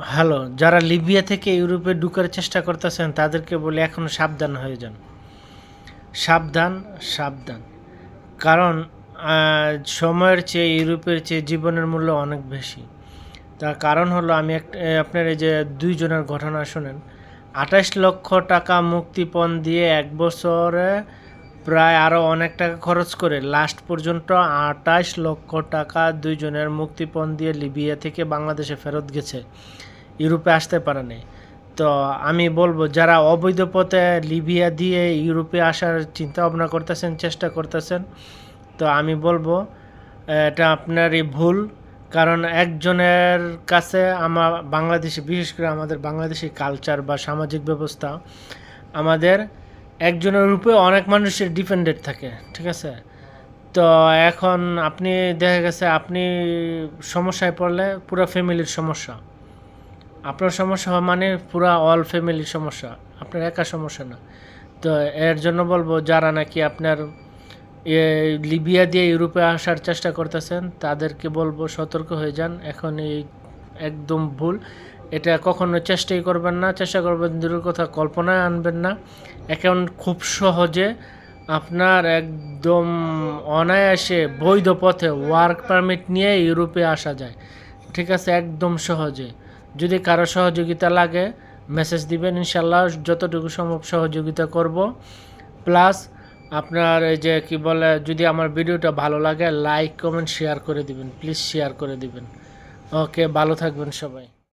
Hello, যারা Libya থেকে ইউরোপে ঢুকার চেষ্টা করতেছেন তাদেরকে বলি এখনও সাবধান হয়ে যান। সাবধান, সাবধান। কারণ সময়ের চেয়ে ইউরোপের চেয়ে জীবনের মূল্য অনেক বেশি। তার কারণ হলো আমি আপনার এই যে ২ জনের ঘটনা শোনেন। ২৮ লক্ষ টাকা মুক্তিপণ দিয়ে ১ বছরে প্রায় আরও অনেক টাকা খরচ করে লাস্ট পর্যন্ত ২৮ লক্ষ টাকা ২ জনের মুক্তিপণ দিয়ে লিবিয়া থেকে বাংলাদেশে ফেরত গেছে, ইউরোপে আসতে পারে নাই। তো আমি বলবো যারা অবৈধ পথে লিবিয়া দিয়ে ইউরোপে আসার চিন্তা ভাবনা করতেছেন, চেষ্টা করতেছেন, তো আমি বলবো এটা আপনারই ভুল। কারণ একজনের কাছে আমার বাংলাদেশে, বিশেষ করে আমাদের বাংলাদেশি কালচার বা সামাজিক ব্যবস্থা, আমাদের একজনের উপরে অনেক মানুষের ডিপেন্ডেন্ট থাকে, ঠিক আছে? তো এখন আপনি দেখা গেছে আপনি সমস্যায় পড়লে পুরো ফ্যামিলির সমস্যা, আপনার সমস্যা মানে পুরা অল ফ্যামিলির সমস্যা, আপনার একা সমস্যা না। তো এর জন্য বলবো যারা নাকি আপনার লিবিয়া দিয়ে ইউরোপে আসার চেষ্টা করতেছেন তাদেরকে বলবো সতর্ক হয়ে যান। এখন এই একদম ভুল, এটা কখনো চেষ্টাই করবেন না। চেষ্টা করবেন দূরের কথা, কল্পনায় আনবেন না। এখন খুব সহজে আপনার একদম অনায়াসে বৈধ পথে ওয়ার্ক পারমিট নিয়ে ইউরোপে আসা যায়, ঠিক আছে? একদম সহজে। যদি কারো সহযোগিতা লাগে মেসেজ দিবেন, ইনশাল্লাহ যতটুকু সম্ভব সহযোগিতা করব। প্লাস আপনার এই যে কি বলে, যদি আমার ভিডিওটা ভালো লাগে লাইক কমেন্ট শেয়ার করে দিবেন, প্লিজ শেয়ার করে দিবেন। ওকে, ভালো থাকবেন সবাই।